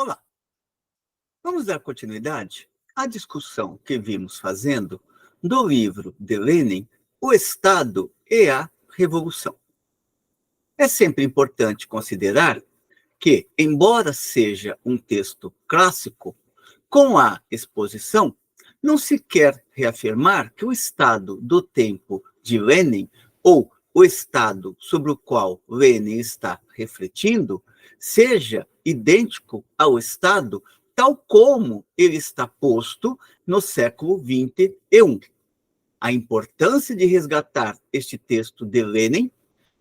Olá, vamos dar continuidade à discussão que vimos fazendo do livro de Lenin, O Estado e a Revolução. É sempre importante considerar que, embora seja um texto clássico, com a exposição, não se quer reafirmar que o Estado do tempo de Lenin, ou o Estado sobre o qual Lenin está refletindo, seja idêntico ao Estado tal como ele está posto no século XXI. A importância de resgatar este texto de Lenin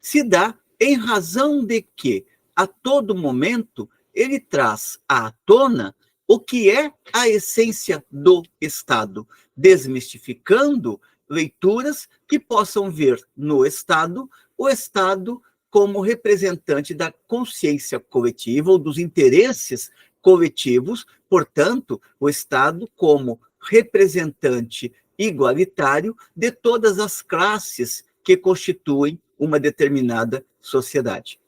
se dá em razão de que, a todo momento, ele traz à tona o que é a essência do Estado, desmistificando leituras que possam ver no Estado o Estado como representante da consciência coletiva ou dos interesses coletivos, portanto, o Estado como representante igualitário de todas as classes que constituem uma determinada sociedade.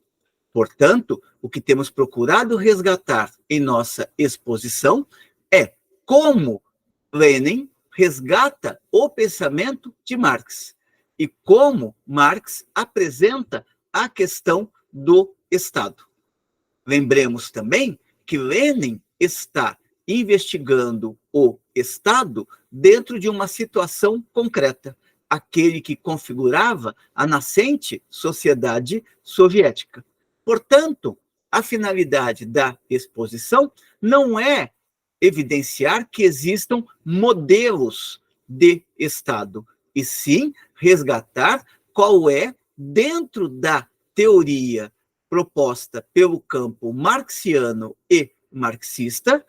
Portanto, o que temos procurado resgatar em nossa exposição é como Lenin resgata o pensamento de Marx e como Marx apresenta a questão do Estado. Lembremos também que Lenin está investigando o Estado dentro de uma situação concreta, aquele que configurava a nascente sociedade soviética. Portanto, a finalidade da exposição não é evidenciar que existam modelos de Estado, e sim resgatar qual é, dentro da teoria proposta pelo campo marxiano e marxista,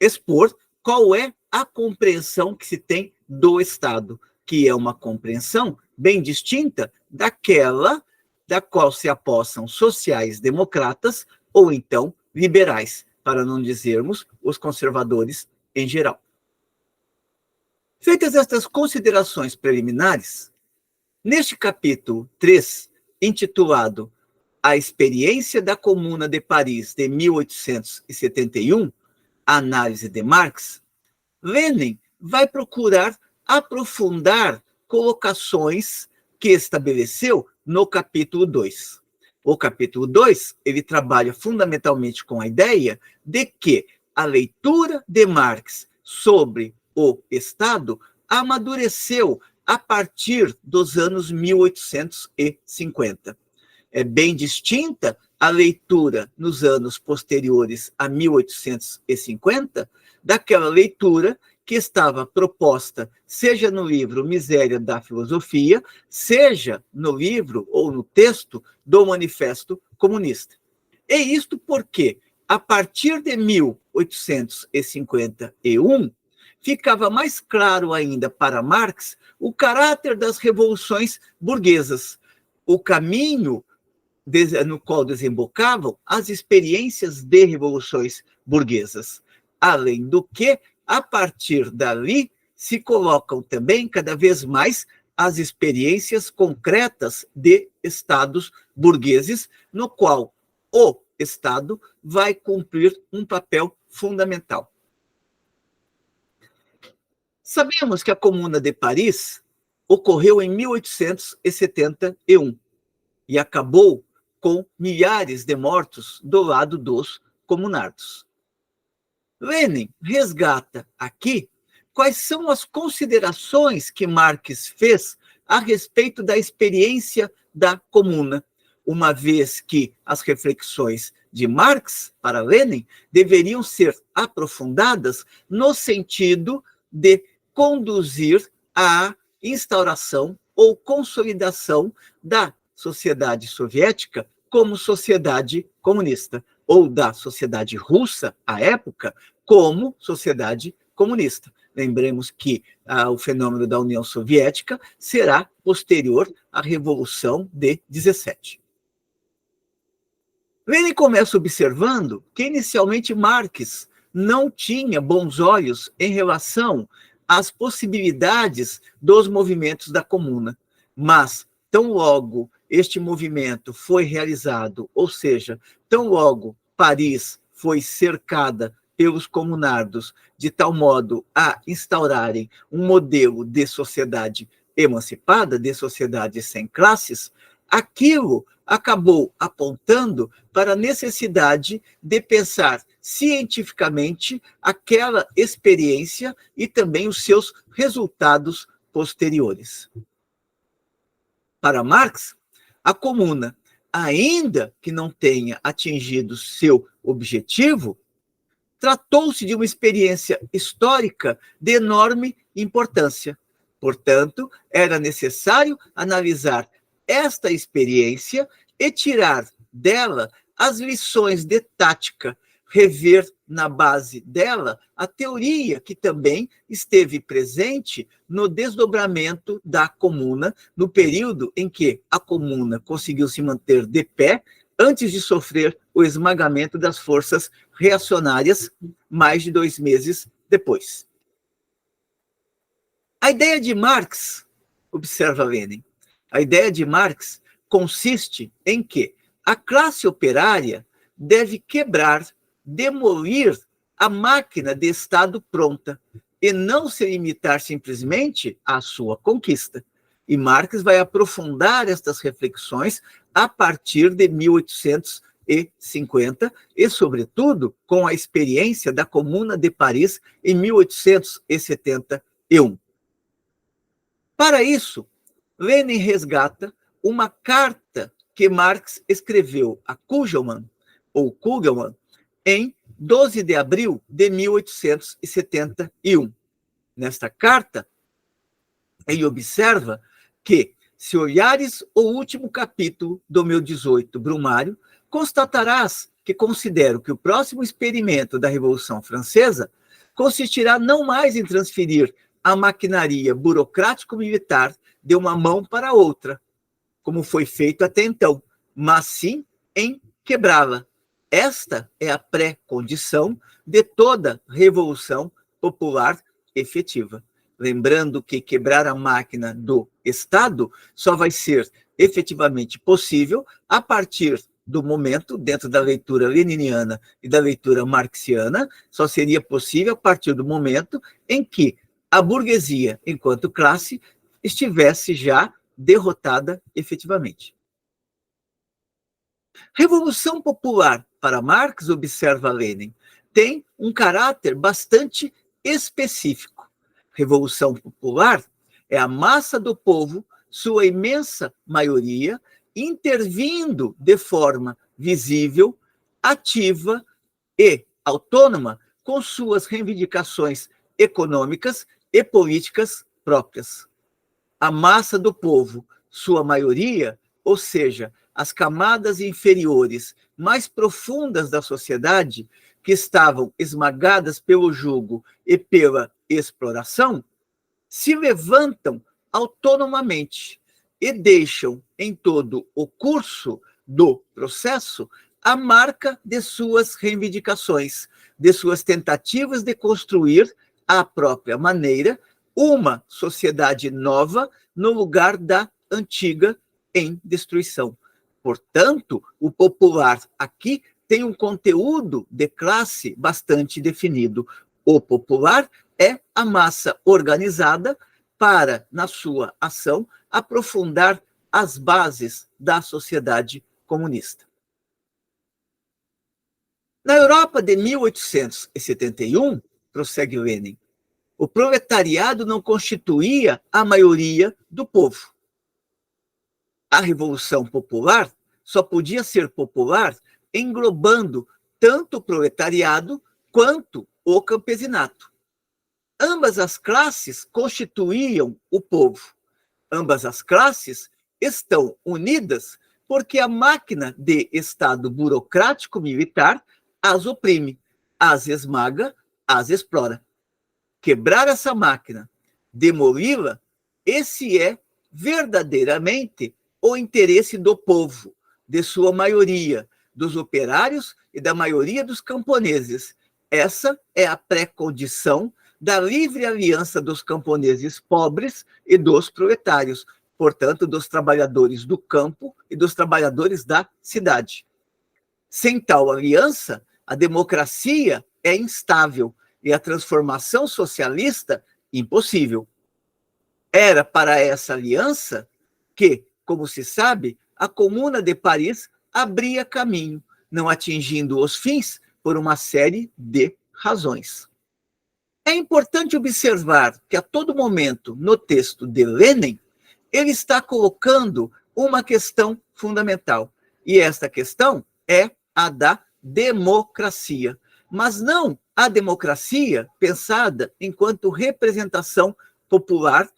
expor qual é a compreensão que se tem do Estado, que é uma compreensão bem distinta daquela da qual se apossam sociais-democratas ou então liberais, para não dizermos os conservadores em geral. Feitas estas considerações preliminares, neste capítulo 3, intitulado A Experiência da Comuna de Paris de 1871, a análise de Marx, Lenin vai procurar aprofundar colocações que estabeleceu no capítulo 2. O capítulo 2, ele trabalha fundamentalmente com a ideia de que a leitura de Marx sobre o Estado amadureceu a partir dos anos 1850. É bem distinta a leitura nos anos posteriores a 1850 daquela leitura que estava proposta, seja no livro Miséria da Filosofia, seja no livro ou no texto do Manifesto Comunista. E isto porque, a partir de 1851, ficava mais claro ainda para Marx o caráter das revoluções burguesas, o caminho no qual desembocavam as experiências de revoluções burguesas. Além do que, a partir dali, se colocam também cada vez mais as experiências concretas de estados burgueses, no qual o Estado vai cumprir um papel fundamental. Sabemos que a Comuna de Paris ocorreu em 1871 e acabou com milhares de mortos do lado dos comunardos. Lenin resgata aqui quais são as considerações que Marx fez a respeito da experiência da comuna, uma vez que as reflexões de Marx para Lenin deveriam ser aprofundadas no sentido de conduzir à instauração ou consolidação da sociedade soviética como sociedade comunista, ou da sociedade russa, à época, como sociedade comunista. Lembremos que o fenômeno da União Soviética será posterior à Revolução de 17. Lenin começa observando que, inicialmente, Marx não tinha bons olhos em relação às possibilidades dos movimentos da comuna, mas, tão logo este movimento foi realizado, ou seja, tão logo Paris foi cercada pelos comunardos, de tal modo a instaurarem um modelo de sociedade emancipada, de sociedade sem classes, aquilo acabou apontando para a necessidade de pensar cientificamente aquela experiência e também os seus resultados posteriores. Para Marx, a comuna, ainda que não tenha atingido seu objetivo, tratou-se de uma experiência histórica de enorme importância. Portanto, era necessário analisar esta experiência e tirar dela as lições de tática, rever na base dela a teoria que também esteve presente no desdobramento da comuna, no período em que a comuna conseguiu se manter de pé antes de sofrer o esmagamento das forças reacionárias mais de 2 meses depois. A ideia de Marx, observa Lenin, a ideia de Marx consiste em que a classe operária deve quebrar, demolir a máquina de Estado pronta e não se limitar simplesmente à sua conquista. E Marx vai aprofundar estas reflexões a partir de 1850 e, sobretudo, com a experiência da Comuna de Paris em 1871. Para isso, Lenin resgata uma carta que Marx escreveu a Kugelmann, em 12 de abril de 1871. Nesta carta, ele observa que, se olhares o último capítulo do meu 18 Brumário, constatarás que considero que o próximo experimento da Revolução Francesa consistirá não mais em transferir a maquinaria burocrático-militar de uma mão para outra, como foi feito até então, mas sim em quebrá-la. Esta é a pré-condição de toda revolução popular efetiva. Lembrando que quebrar a máquina do Estado só vai ser efetivamente possível a partir do momento, dentro da leitura leniniana e da leitura marxiana, só seria possível a partir do momento em que a burguesia, enquanto classe, estivesse já derrotada efetivamente. Revolução popular, para Marx, observa Lenin, tem um caráter bastante específico. Revolução popular é a massa do povo, sua imensa maioria, intervindo de forma visível, ativa e autônoma com suas reivindicações econômicas e políticas próprias. A massa do povo, sua maioria, ou seja, as camadas inferiores mais profundas da sociedade, que estavam esmagadas pelo jugo e pela exploração, se levantam autonomamente e deixam em todo o curso do processo a marca de suas reivindicações, de suas tentativas de construir à própria maneira uma sociedade nova no lugar da antiga em destruição. Portanto, o popular aqui tem um conteúdo de classe bastante definido. O popular é a massa organizada para, na sua ação, aprofundar as bases da sociedade comunista. Na Europa de 1871, prossegue Lenin, o proletariado não constituía a maioria do povo. A Revolução Popular só podia ser popular englobando tanto o proletariado quanto o campesinato. Ambas as classes constituíam o povo. Ambas as classes estão unidas porque a máquina de Estado burocrático-militar as oprime, as esmaga, as explora. Quebrar essa máquina, demoli-la, esse é verdadeiramente o interesse do povo, de sua maioria, dos operários e da maioria dos camponeses. Essa é a pré-condição da livre aliança dos camponeses pobres e dos proletários, portanto, dos trabalhadores do campo e dos trabalhadores da cidade. Sem tal aliança, a democracia é instável e a transformação socialista impossível. Era para essa aliança que, como se sabe, a Comuna de Paris abria caminho, não atingindo os fins por uma série de razões. É importante observar que a todo momento, no texto de Lenin, ele está colocando uma questão fundamental. E esta questão é a da democracia. Mas não a democracia pensada enquanto representação popular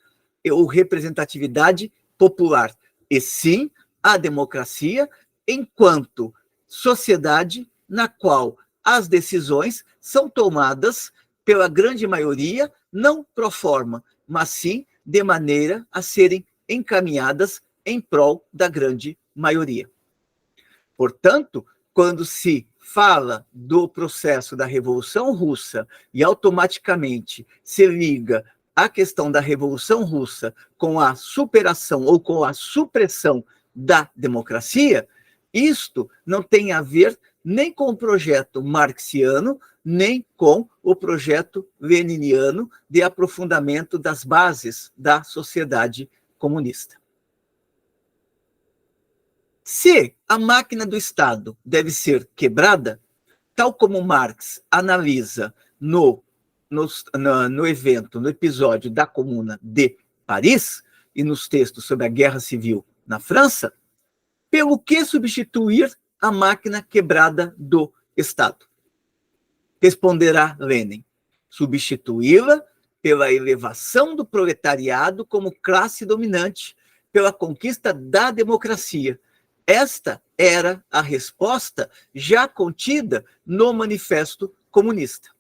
ou representatividade popular, e sim a democracia enquanto sociedade na qual as decisões são tomadas pela grande maioria, não pro forma, mas sim de maneira a serem encaminhadas em prol da grande maioria. Portanto, quando se fala do processo da Revolução Russa e automaticamente se liga a questão da Revolução Russa com a superação ou com a supressão da democracia, isto não tem a ver nem com o projeto marxiano, nem com o projeto leniniano de aprofundamento das bases da sociedade comunista. Se a máquina do Estado deve ser quebrada, tal como Marx analisa no evento, no episódio da Comuna de Paris e nos textos sobre a Guerra Civil na França, pelo que substituir a máquina quebrada do Estado? Responderá Lenin: substituí-la pela elevação do proletariado como classe dominante, pela conquista da democracia. Esta era a resposta já contida no Manifesto Comunista.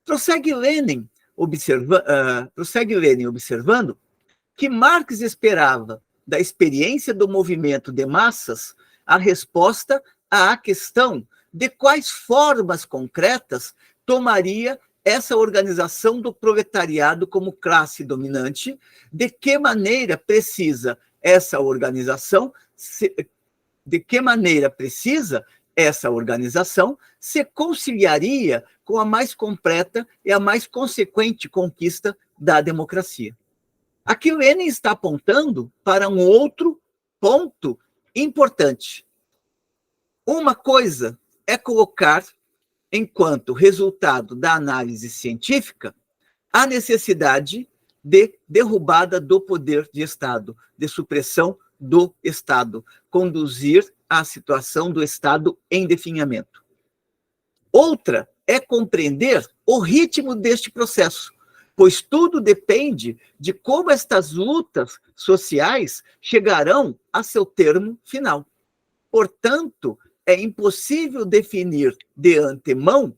Prossegue Lenin observando que Marx esperava da experiência do movimento de massas a resposta à questão de quais formas concretas tomaria essa organização do proletariado como classe dominante, de que maneira precisa essa organização se conciliaria com a mais completa e a mais consequente conquista da democracia. Aqui Lenin está apontando para um outro ponto importante. Uma coisa é colocar, enquanto resultado da análise científica, a necessidade de derrubada do poder de Estado, de supressão do Estado, conduzir à situação do Estado em definhamento. Outra é compreender o ritmo deste processo, pois tudo depende de como estas lutas sociais chegarão a seu termo final. Portanto, é impossível definir de antemão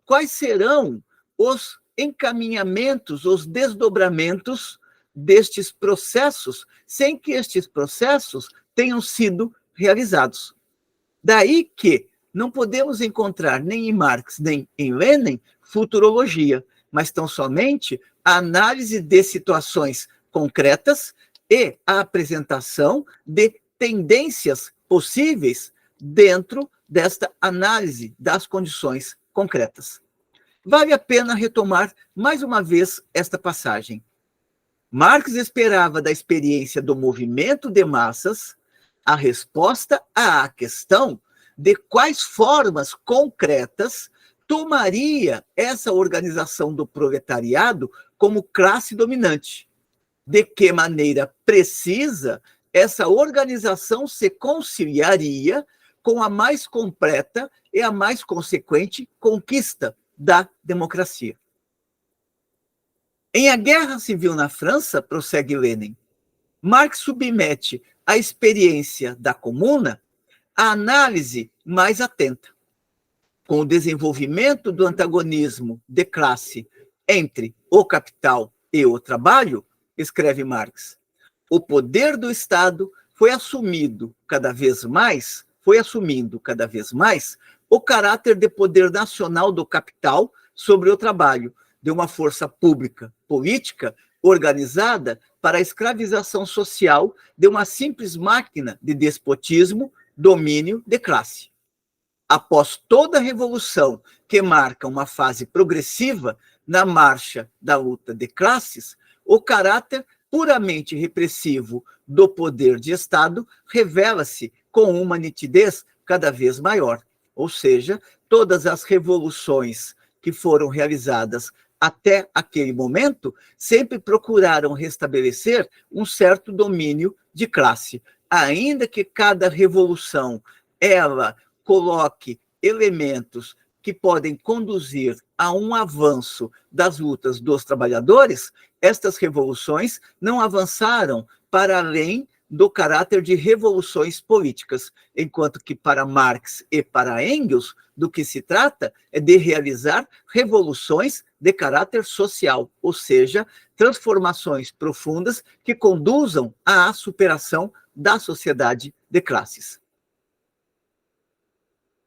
quais serão os encaminhamentos, os desdobramentos destes processos, sem que estes processos tenham sido realizados. Daí que não podemos encontrar nem em Marx, nem em Lenin, futurologia, mas tão somente a análise de situações concretas e a apresentação de tendências possíveis dentro desta análise das condições concretas. Vale a pena retomar mais uma vez esta passagem. Marx esperava da experiência do movimento de massas a resposta à questão de quais formas concretas tomaria essa organização do proletariado como classe dominante, de que maneira precisa essa organização se conciliaria com a mais completa e a mais consequente conquista da democracia. Em A Guerra Civil na França, prossegue Lenin, Marx submete a experiência da Comuna à análise mais atenta. Com o desenvolvimento do antagonismo de classe entre o capital e o trabalho, escreve Marx, o poder do Estado foi assumindo cada vez mais o caráter de poder nacional do capital sobre o trabalho, de uma força pública, política, organizada para a escravização social de uma simples máquina de despotismo, domínio de classe. Após toda a revolução que marca uma fase progressiva na marcha da luta de classes, o caráter puramente repressivo do poder de Estado revela-se com uma nitidez cada vez maior. Ou seja, todas as revoluções que foram realizadas até aquele momento sempre procuraram restabelecer um certo domínio de classe, ainda que cada revolução ela coloque elementos que podem conduzir a um avanço das lutas dos trabalhadores, estas revoluções não avançaram para além do caráter de revoluções políticas, enquanto que para Marx e para Engels, do que se trata é de realizar revoluções de caráter social, ou seja, transformações profundas que conduzam à superação da sociedade de classes.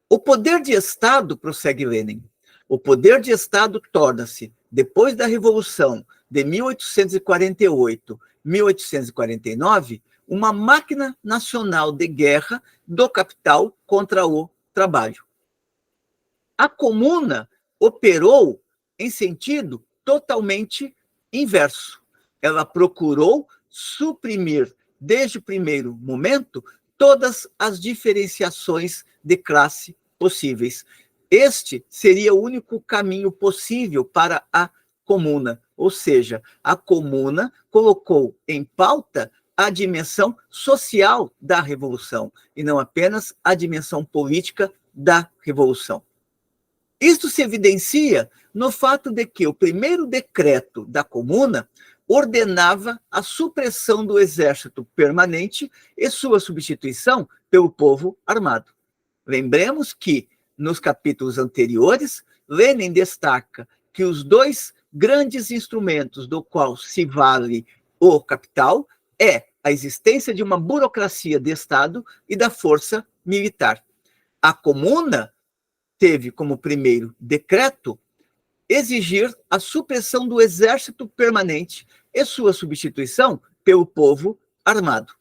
O poder de Estado, prossegue Lenin, o poder de Estado torna-se, depois da Revolução de 1848, 1849, uma máquina nacional de guerra do capital contra o trabalho. A Comuna operou em sentido totalmente inverso. Ela procurou suprimir, desde o primeiro momento, todas as diferenciações de classe possíveis. Este seria o único caminho possível para a Comuna, ou seja, a Comuna colocou em pauta a dimensão social da revolução e não apenas a dimensão política da revolução. Isto se evidencia no fato de que o primeiro decreto da Comuna ordenava a supressão do exército permanente e sua substituição pelo povo armado. Lembremos que, nos capítulos anteriores, Lenin destaca que os dois grandes instrumentos do qual se vale o capital é a existência de uma burocracia de Estado e da força militar. A Comuna teve como primeiro decreto exigir a supressão do exército permanente e sua substituição pelo povo armado.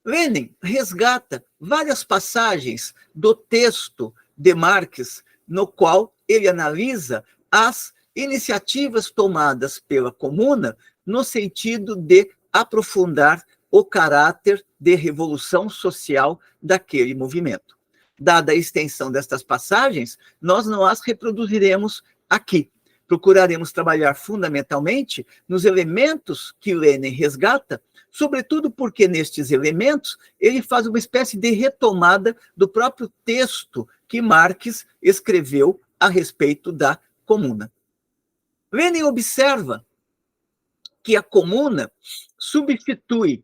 Lenin resgata várias passagens do texto de Marx, no qual ele analisa as iniciativas tomadas pela Comuna no sentido de aprofundar o caráter de revolução social daquele movimento. Dada a extensão destas passagens, nós não as reproduziremos aqui. Procuraremos trabalhar fundamentalmente nos elementos que Lenin resgata, sobretudo porque nestes elementos ele faz uma espécie de retomada do próprio texto que Marx escreveu a respeito da Comuna. Lenin observa que a Comuna substitui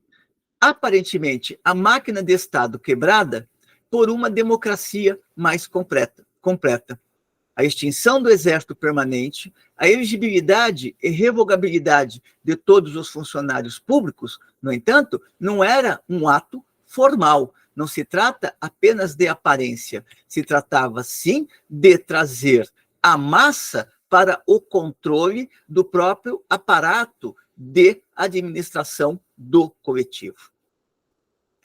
aparentemente a máquina de Estado quebrada por uma democracia mais completa. A extinção do exército permanente, a elegibilidade e revogabilidade de todos os funcionários públicos, no entanto, não era um ato formal. Não se trata apenas de aparência, se tratava, sim, de trazer a massa para o controle do próprio aparato de administração do coletivo.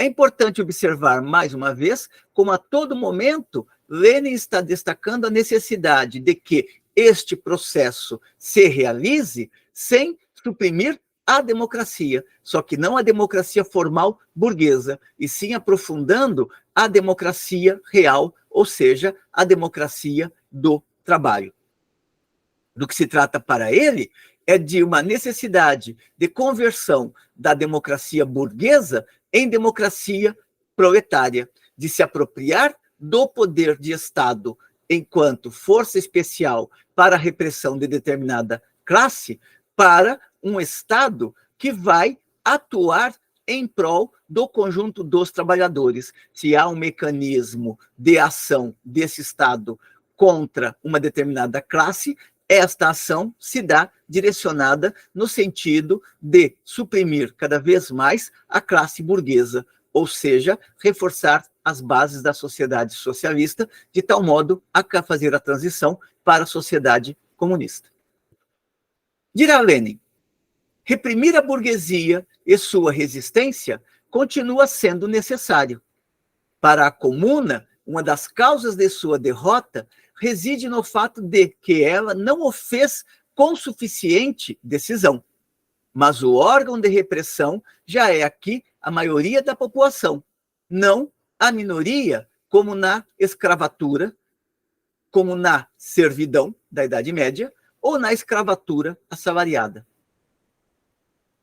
É importante observar, mais uma vez, como a todo momento Lenin está destacando a necessidade de que este processo se realize sem suprimir a democracia, só que não a democracia formal burguesa, e sim aprofundando a democracia real, ou seja, a democracia do trabalho. Do que se trata para ele é de uma necessidade de conversão da democracia burguesa em democracia proletária, de se apropriar do poder de Estado enquanto força especial para a repressão de determinada classe, para um Estado que vai atuar em prol do conjunto dos trabalhadores. Se há um mecanismo de ação desse Estado contra uma determinada classe, esta ação se dá direcionada no sentido de suprimir cada vez mais a classe burguesa, ou seja, reforçar as bases da sociedade socialista, de tal modo a fazer a transição para a sociedade comunista. Dirá Lenin, reprimir a burguesia e sua resistência continua sendo necessário. Para a comuna, uma das causas de sua derrota reside no fato de que ela não o fez com suficiente decisão. Mas o órgão de repressão já é aqui a maioria da população, não a minoria, como na escravatura, como na servidão da Idade Média ou na escravatura assalariada.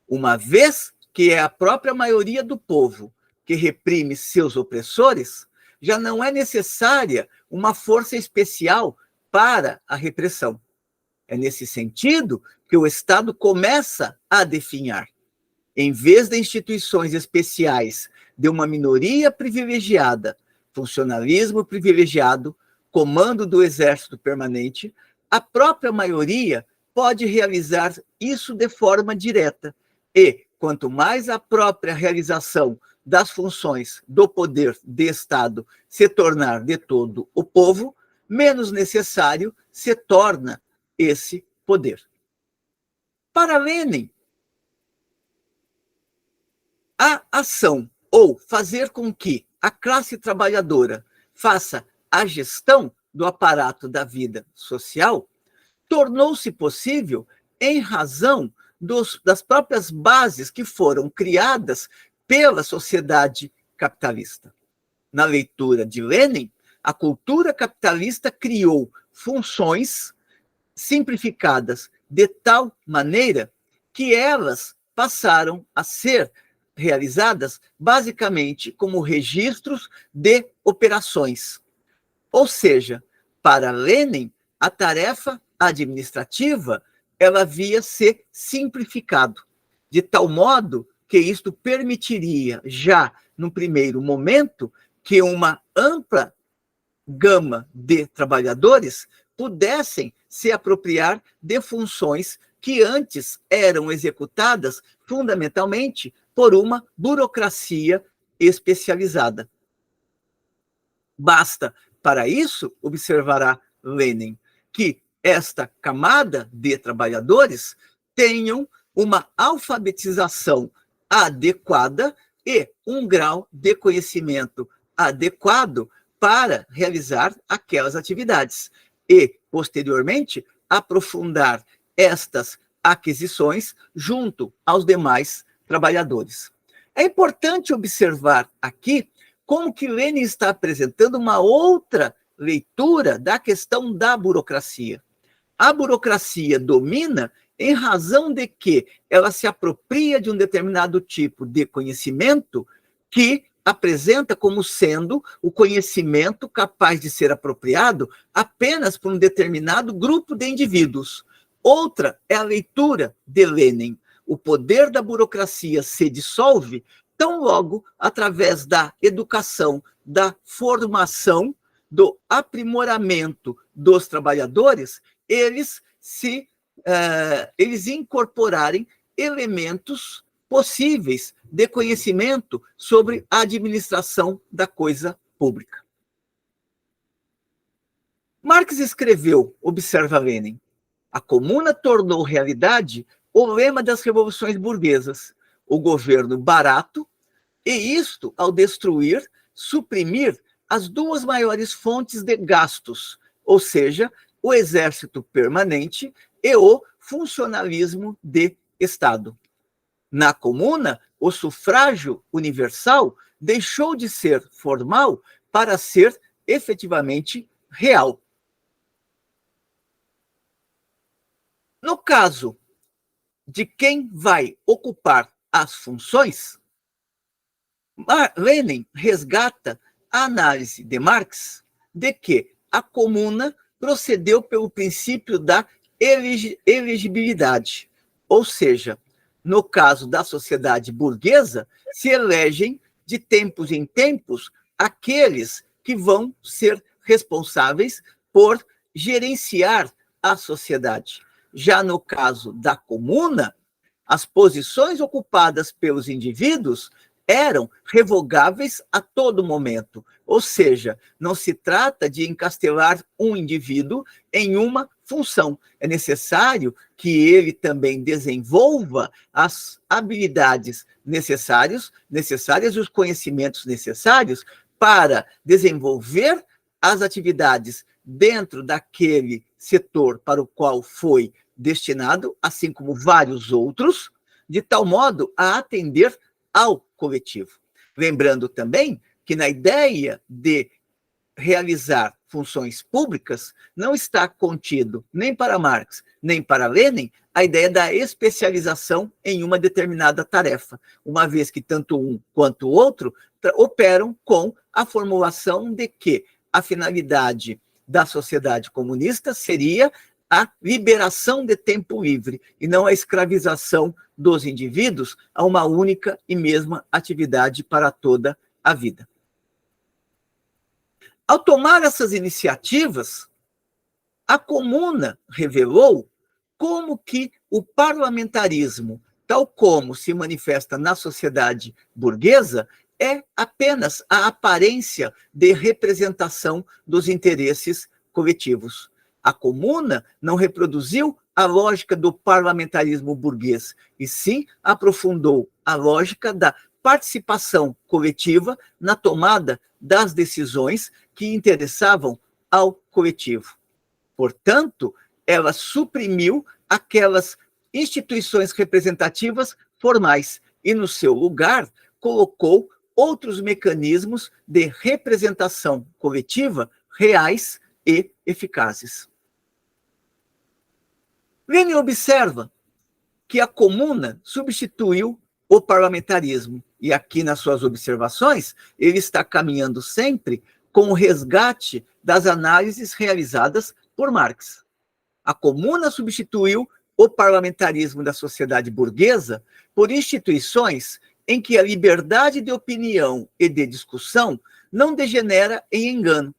Uma vez que é a própria maioria do povo que reprime seus opressores, já não é necessária uma força especial para a repressão. É nesse sentido que o Estado começa a definhar. Em vez de instituições especiais de uma minoria privilegiada, funcionalismo privilegiado, comando do exército permanente, a própria maioria pode realizar isso de forma direta. E, quanto mais a própria realização das funções do poder de Estado se tornar de todo o povo, menos necessário se torna esse poder. Para Lenin, a ação ou fazer com que a classe trabalhadora faça a gestão do aparato da vida social tornou-se possível em razão das próprias bases que foram criadas pela sociedade capitalista. Na leitura de Lenin, a cultura capitalista criou funções simplificadas de tal maneira que elas passaram a ser realizadas basicamente como registros de operações. Ou seja, para Lenin, a tarefa administrativa ela havia se simplificado, de tal modo que isto permitiria, já no primeiro momento, que uma ampla gama de trabalhadores pudessem se apropriar de funções que antes eram executadas fundamentalmente por uma burocracia especializada. Basta, para isso, observará Lenin, que esta camada de trabalhadores tenham uma alfabetização adequada e um grau de conhecimento adequado para realizar aquelas atividades e, posteriormente, aprofundar estas aquisições junto aos demais trabalhadores. É importante observar aqui como que Lenin está apresentando uma outra leitura da questão da burocracia. A burocracia domina em razão de que ela se apropria de um determinado tipo de conhecimento que apresenta como sendo o conhecimento capaz de ser apropriado apenas por um determinado grupo de indivíduos. Outra é a leitura de Lenin. O poder da burocracia se dissolve tão logo através da educação, da formação, do aprimoramento dos trabalhadores, eles incorporarem elementos possíveis de conhecimento sobre a administração da coisa pública. Marx escreveu, observa Lenin, a comuna tornou realidade o lema das revoluções burguesas, o governo barato, e isto, ao destruir, suprimir as duas maiores fontes de gastos, ou seja, o exército permanente e o funcionalismo de Estado. Na comuna, o sufrágio universal deixou de ser formal para ser efetivamente real. No caso de quem vai ocupar as funções, Lenin resgata a análise de Marx de que a comuna procedeu pelo princípio da elegibilidade, ou seja, no caso da sociedade burguesa, se elegem de tempos em tempos aqueles que vão ser responsáveis por gerenciar a sociedade. Já no caso da comuna, as posições ocupadas pelos indivíduos eram revogáveis a todo momento, ou seja, não se trata de encastelar um indivíduo em uma função. É necessário que ele também desenvolva as habilidades necessárias e os conhecimentos necessários para desenvolver as atividades dentro daquele setor para o qual foi destinado, assim como vários outros, de tal modo a atender ao coletivo. Lembrando também que na ideia de realizar funções públicas, não está contido nem para Marx, nem para Lenin, a ideia da especialização em uma determinada tarefa, uma vez que tanto um quanto o outro operam com a formulação de que a finalidade da sociedade comunista seria a liberação de tempo livre e não a escravização dos indivíduos a uma única e mesma atividade para toda a vida. Ao tomar essas iniciativas, a Comuna revelou como que o parlamentarismo, tal como se manifesta na sociedade burguesa, é apenas a aparência de representação dos interesses coletivos. A Comuna não reproduziu a lógica do parlamentarismo burguês, e sim aprofundou a lógica da participação coletiva na tomada das decisões que interessavam ao coletivo. Portanto, ela suprimiu aquelas instituições representativas formais e, no seu lugar, colocou outros mecanismos de representação coletiva reais e eficazes. Lenin observa que a Comuna substituiu o parlamentarismo, e aqui nas suas observações, ele está caminhando sempre com o resgate das análises realizadas por Marx. A Comuna substituiu o parlamentarismo da sociedade burguesa por instituições em que a liberdade de opinião e de discussão não degenera em engano,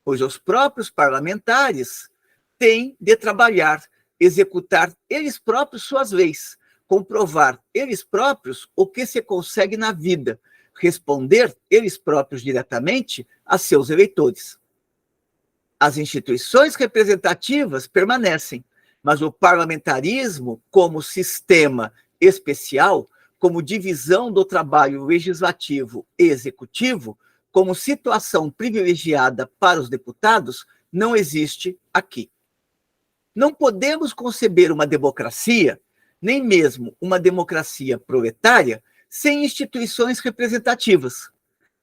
pois os próprios parlamentares têm de trabalhar, executar eles próprios suas leis, comprovar eles próprios o que se consegue na vida, responder eles próprios diretamente a seus eleitores. As instituições representativas permanecem, mas o parlamentarismo, como sistema especial, como divisão do trabalho legislativo e executivo, como situação privilegiada para os deputados, não existe aqui. Não podemos conceber uma democracia, nem mesmo uma democracia proletária, sem instituições representativas.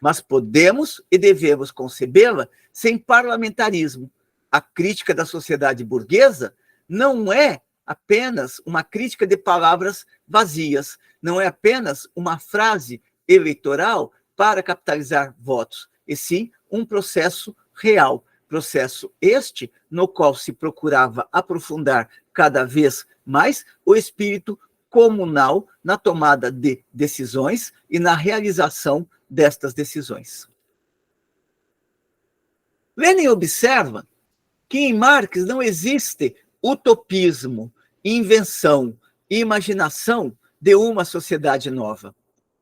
Mas podemos e devemos concebê-la sem parlamentarismo. A crítica da sociedade burguesa não é apenas uma crítica de palavras vazias, não é apenas uma frase eleitoral para capitalizar votos, e sim um processo real, processo este no qual se procurava aprofundar cada vez mais o espírito comunal na tomada de decisões e na realização destas decisões. Lenin observa que em Marx não existe utopismo, invenção e imaginação de uma sociedade nova.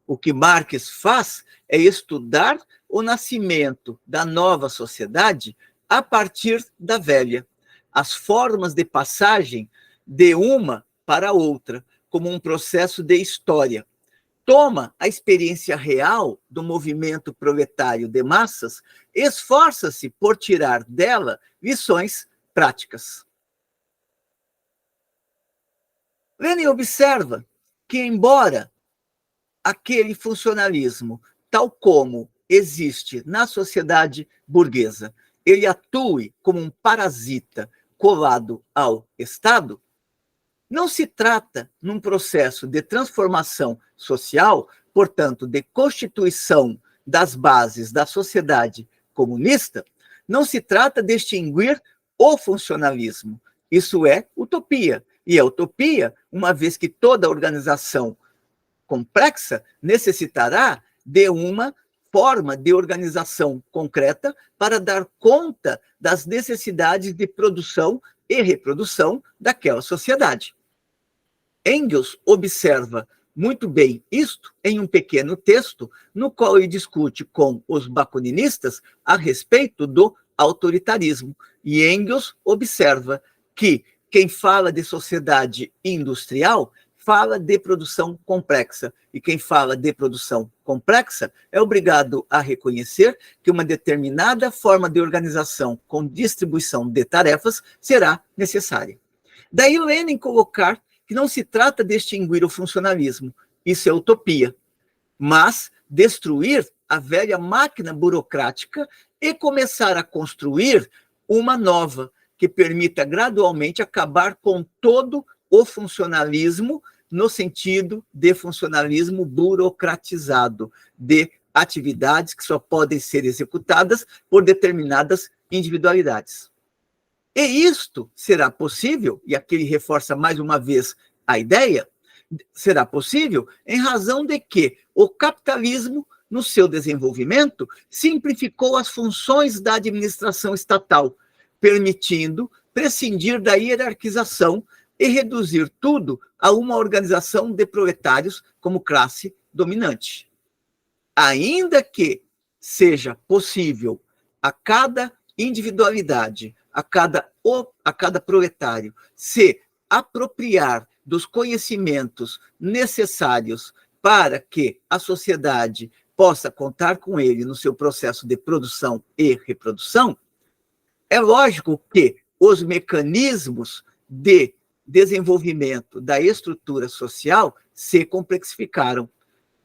O que Marx faz é estudar o nascimento da nova sociedade a partir da velha, as formas de passagem de uma para outra, como um processo de história. Toma a experiência real do movimento proletário de massas, esforça-se por tirar dela lições práticas. Lenin observa que, embora aquele funcionalismo, tal como existe na sociedade burguesa, ele atue como um parasita colado ao Estado, não se trata num processo de transformação social, portanto, de constituição das bases da sociedade comunista, não se trata de extinguir o funcionalismo. Isso é utopia. E é utopia, uma vez que toda organização complexa necessitará de uma forma de organização concreta para dar conta das necessidades de produção e reprodução daquela sociedade. Engels observa muito bem isto em um pequeno texto, no qual ele discute com os bakuninistas a respeito do autoritarismo. E Engels observa que quem fala de sociedade industrial fala de produção complexa. E quem fala de produção complexa é obrigado a reconhecer que uma determinada forma de organização com distribuição de tarefas será necessária. Daí Lenin colocar que não se trata de extinguir o funcionalismo, isso é utopia, mas destruir a velha máquina burocrática e começar a construir uma nova, que permita gradualmente acabar com todo o funcionalismo, no sentido de funcionalismo burocratizado, de atividades que só podem ser executadas por determinadas individualidades. E isto será possível, e aqui ele reforça mais uma vez a ideia, será possível em razão de que o capitalismo, no seu desenvolvimento, simplificou as funções da administração estatal, permitindo prescindir da hierarquização e reduzir tudo a uma organização de proletários como classe dominante. Ainda que seja possível a cada individualidade, a cada proletário, se apropriar dos conhecimentos necessários para que a sociedade possa contar com ele no seu processo de produção e reprodução, é lógico que os mecanismos de desenvolvimento da estrutura social se complexificaram.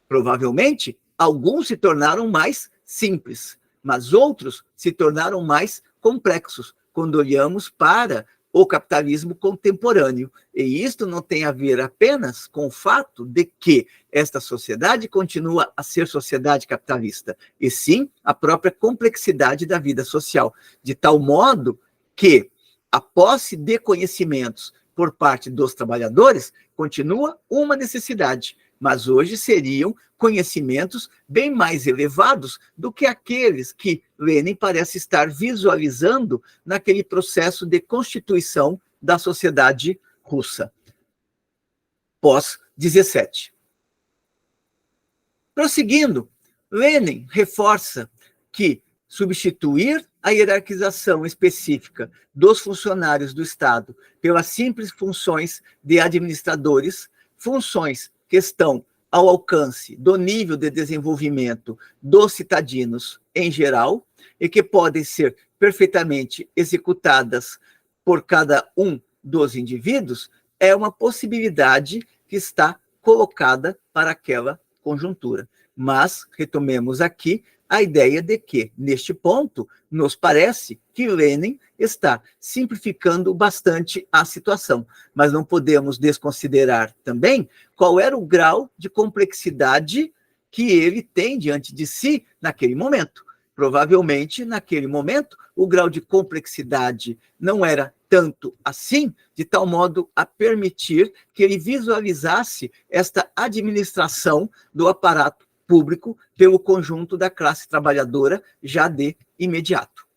Provavelmente, alguns se tornaram mais simples, mas outros se tornaram mais complexos, quando olhamos para o capitalismo contemporâneo. E isto não tem a ver apenas com o fato de que esta sociedade continua a ser sociedade capitalista, e sim a própria complexidade da vida social, de tal modo que a posse de conhecimentos por parte dos trabalhadores continua uma necessidade, mas hoje seriam conhecimentos bem mais elevados do que aqueles que Lenin parece estar visualizando naquele processo de constituição da sociedade russa, pós-17. Prosseguindo, Lenin reforça que substituir a hierarquização específica dos funcionários do Estado pelas simples funções de administradores, funções que estão ao alcance do nível de desenvolvimento dos cidadãos em geral e que podem ser perfeitamente executadas por cada um dos indivíduos, é uma possibilidade que está colocada para aquela conjuntura. Mas, retomemos aqui a ideia de que, neste ponto, nos parece que Lenin está simplificando bastante a situação, mas não podemos desconsiderar também qual era o grau de complexidade que ele tem diante de si naquele momento. Provavelmente, naquele momento, o grau de complexidade não era tanto assim, de tal modo a permitir que ele visualizasse esta administração do aparato público pelo conjunto da classe trabalhadora já de imediato.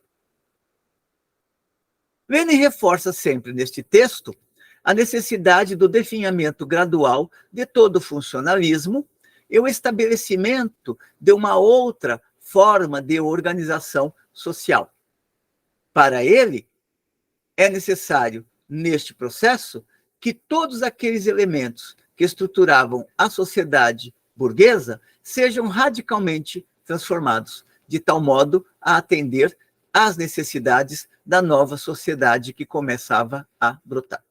Lenin reforça sempre neste texto a necessidade do definhamento gradual de todo o funcionalismo e o estabelecimento de uma outra forma de organização social. Para ele, é necessário, neste processo, que todos aqueles elementos que estruturavam a sociedade burguesa sejam radicalmente transformados, de tal modo a atender às necessidades da nova sociedade que começava a brotar.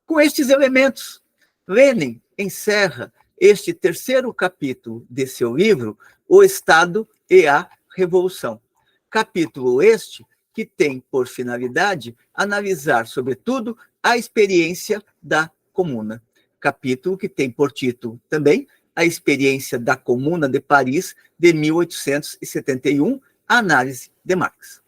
Com estes elementos, Lenin encerra este terceiro capítulo de seu livro, O Estado e a Revolução. Capítulo este que tem por finalidade analisar, sobretudo, a experiência da Comuna. Capítulo que tem por título também a experiência da Comuna de Paris de 1871, a análise de Marx.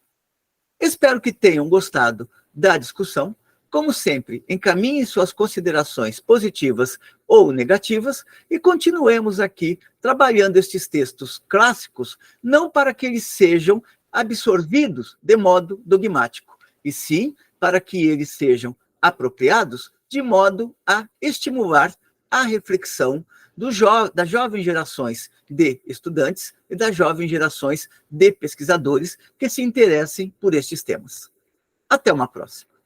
Espero que tenham gostado da discussão. Como sempre, encaminhem suas considerações positivas ou negativas e continuemos aqui trabalhando estes textos clássicos, não para que eles sejam absorvidos de modo dogmático, e sim para que eles sejam apropriados de modo a estimular a reflexão das jovens gerações de estudantes e das jovens gerações de pesquisadores que se interessem por estes temas. Até uma próxima.